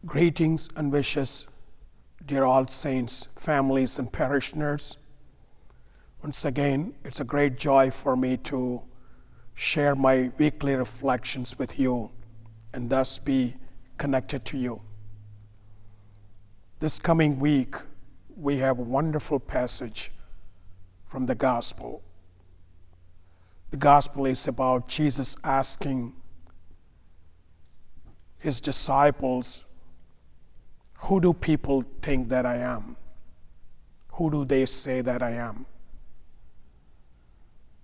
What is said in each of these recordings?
Greetings and wishes, dear all saints, families, and parishioners. Once again, it's a great joy for me to share my weekly reflections with you and thus be connected to you. This coming week, we have a wonderful passage from the Gospel. The Gospel is about Jesus asking his disciples, "Who do people think that I am? Who do they say that I am?"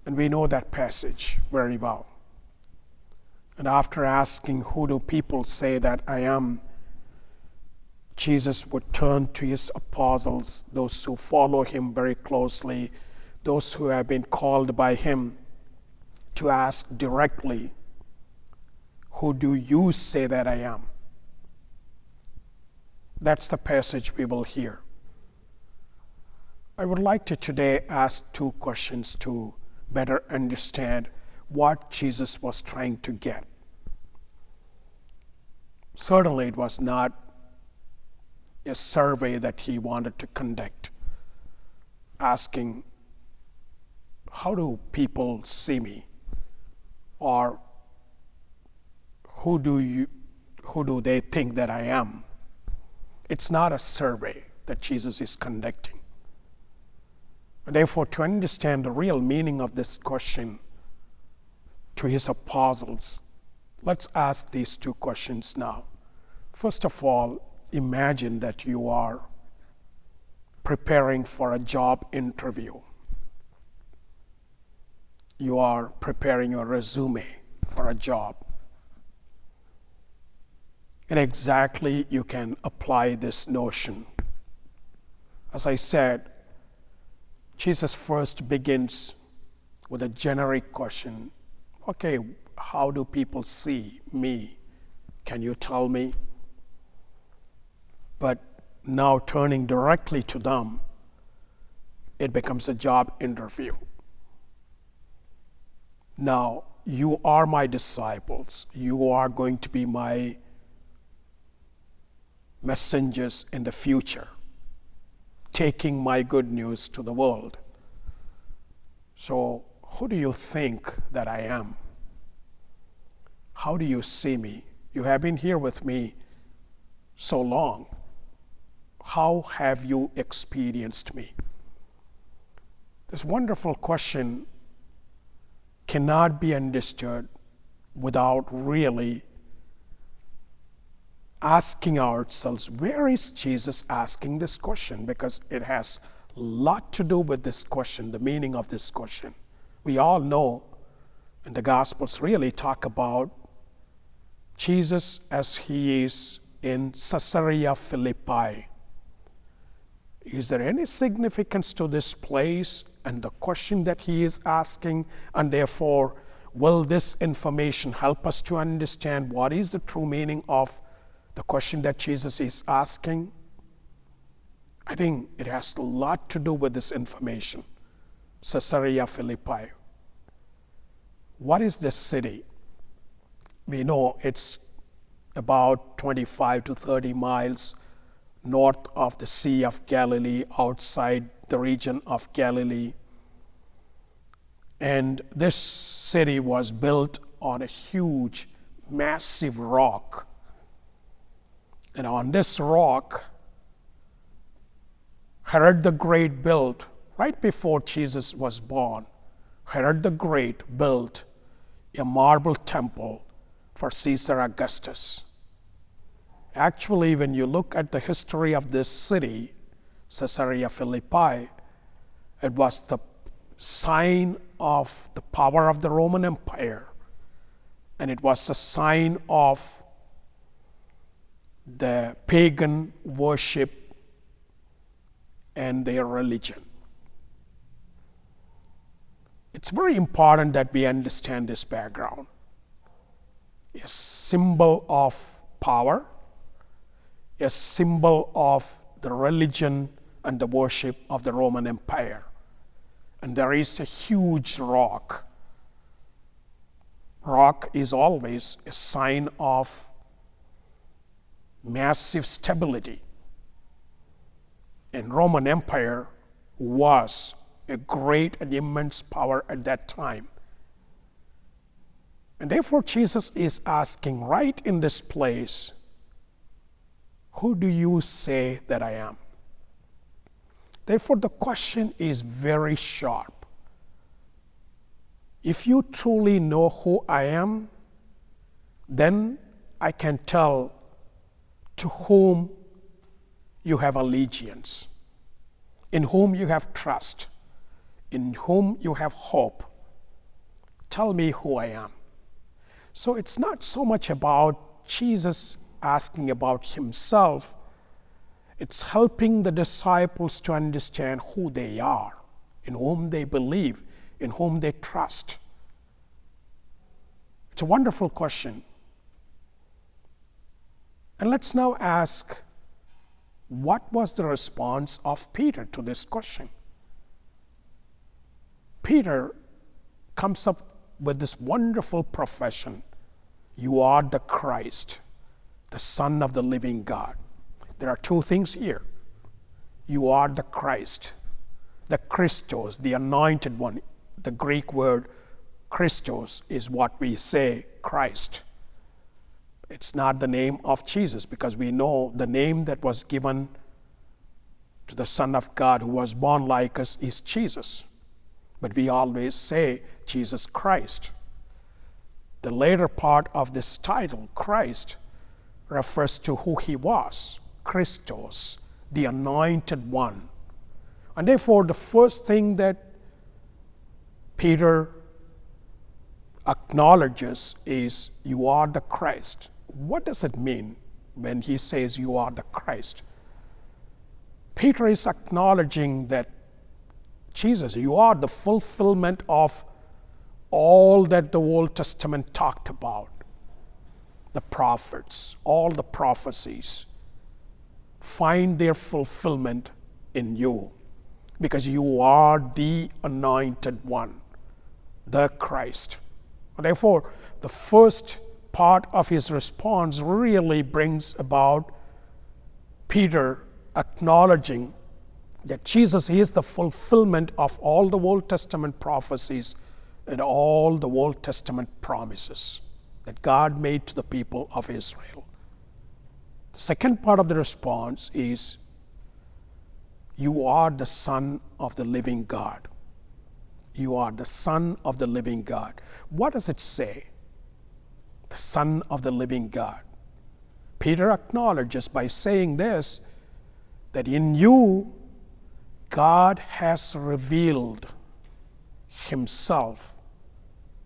And we know that passage very well. And after asking, "Who do people say that I am?" Jesus would turn to his apostles, those who follow him very closely, those who have been called by him, to ask directly, "Who do you say that I am?" That's the passage we will hear. I would like to today ask two questions to better understand what Jesus was trying to get. Certainly, it was not a survey that he wanted to conduct, asking, "How do people see me?" or who do they think that I am? It's not a survey that Jesus is conducting. And therefore, to understand the real meaning of this question to his apostles, let's ask these two questions now. First of all, imagine that you are preparing for a job interview. You are preparing your resume for a job. And exactly you can apply this notion. As I said, Jesus first begins with a generic question. Okay, how do people see me? Can you tell me? But now turning directly to them, it becomes a job interview. Now, you are my disciples. You are going to be my messengers in the future, taking my good news to the world. So, who do you think that I am? How do you see me? You have been here with me so long. How have you experienced me? This wonderful question cannot be understood without really asking ourselves, where is Jesus asking this question? Because it has a lot to do with this question, the meaning of this question. We all know, and the Gospels really talk about Jesus as he is in Caesarea Philippi. Is there any significance to this place and the question that he is asking? And therefore, will this information help us to understand what is the true meaning of the question that Jesus is asking? I think it has a lot to do with this information. Caesarea Philippi. What is this city? We know it's about 25 to 30 miles north of the Sea of Galilee, outside the region of Galilee. And this city was built on a huge, massive rock. And on this rock, Herod the Great built, right before Jesus was born, Herod the Great built a marble temple for Caesar Augustus. Actually, when you look at the history of this city, Caesarea Philippi, it was the sign of the power of the Roman Empire, and it was a sign of the pagan worship and their religion. It's very important that we understand this background. A symbol of power, a symbol of the religion and the worship of the Roman Empire. And there is a huge rock. Rock is always a sign of massive stability. And Roman Empire was a great and immense power at that time. And therefore, Jesus is asking right in this place, who do you say that I am? Therefore, the question is very sharp. If you truly know who I am, then I can tell to whom you have allegiance, in whom you have trust, in whom you have hope. Tell me who I am. So it's not so much about Jesus asking about himself. It's helping the disciples to understand who they are, in whom they believe, in whom they trust. It's a wonderful question. And let's now ask, what was the response of Peter to this question? Peter comes up with this wonderful profession: you are the Christ, the Son of the living God. There are two things here. You are the Christ, the Christos, the anointed one. The Greek word Christos is what we say Christ. It's not the name of Jesus, because we know the name that was given to the Son of God who was born like us is Jesus. But we always say Jesus Christ. The later part of this title, Christ, refers to who he was, Christos, the anointed one. And therefore, the first thing that Peter acknowledges is, you are the Christ. What does it mean when he says you are the Christ? Peter is acknowledging that Jesus, you are the fulfillment of all that the Old Testament talked about. The prophets, all the prophecies find their fulfillment in you, because you are the anointed one, the Christ. Therefore, the first part of his response really brings about Peter acknowledging that Jesus is the fulfillment of all the Old Testament prophecies and all the Old Testament promises that God made to the people of Israel. The second part of the response is, you are the Son of the living God. You are the Son of the living God. What does it say? The Son of the living God. Peter acknowledges by saying this, that in you, God has revealed himself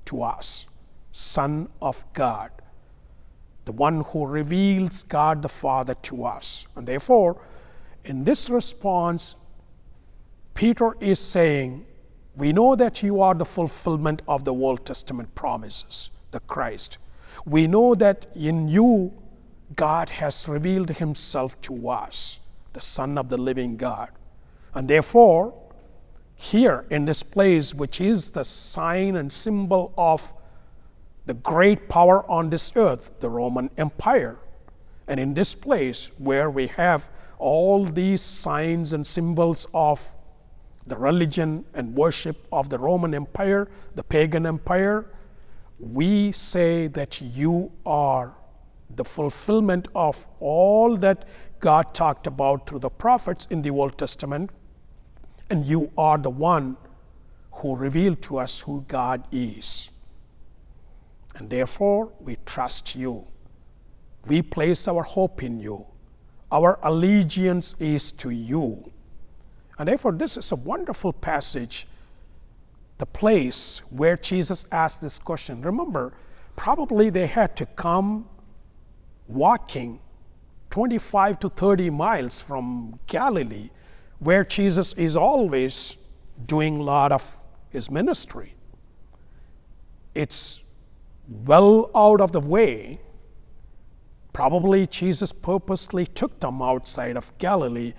to us, Son of God, the one who reveals God the Father to us. And therefore, in this response, Peter is saying, we know that you are the fulfillment of the Old Testament promises, the Christ. We know that in you, God has revealed himself to us, the Son of the living God. And therefore, here in this place, which is the sign and symbol of the great power on this earth, the Roman Empire, and in this place where we have all these signs and symbols of the religion and worship of the Roman Empire, the pagan empire, we say that you are the fulfillment of all that God talked about through the prophets in the Old Testament, and you are the one who revealed to us who God is. And therefore, we trust you. We place our hope in you. Our allegiance is to you. And therefore, this is a wonderful passage, the place where Jesus asked this question. Remember, probably they had to come walking 25 to 30 miles from Galilee, where Jesus is always doing a lot of his ministry. It's well out of the way. Probably Jesus purposely took them outside of Galilee,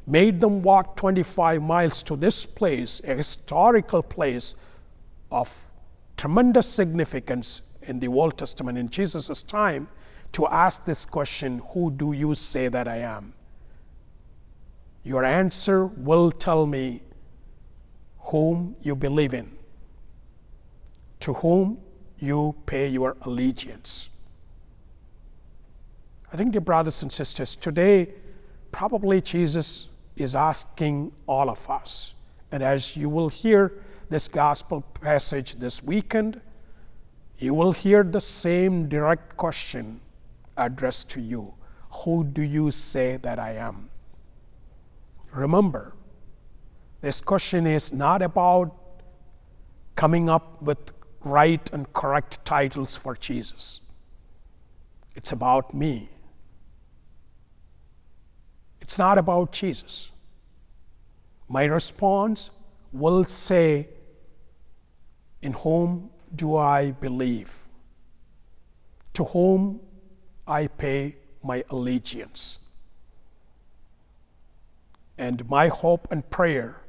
made them walk 25 miles to this place, a historical place of tremendous significance in the Old Testament in Jesus' time, to ask this question, who do you say that I am? Your answer will tell me whom you believe in, to whom you pay your allegiance. I think, dear brothers and sisters, today probably Jesus is asking all of us, and as you will hear this gospel passage this weekend, you will hear the same direct question addressed to you. Who do you say that I am? Remember, this question is not about coming up with right and correct titles for Jesus. It's about me. It's not about Jesus. My response will say, in whom do I believe? To whom I pay my allegiance? And my hope and prayer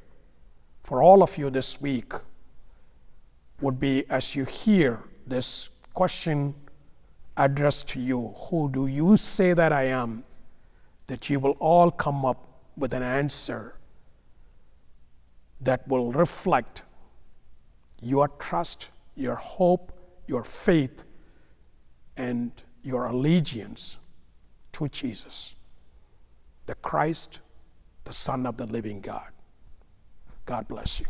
for all of you this week would be, as you hear this question addressed to you, who do you say that I am? That you will all come up with an answer that will reflect your trust, your hope, your faith, and your allegiance to Jesus, the Christ, the Son of the living God. God bless you.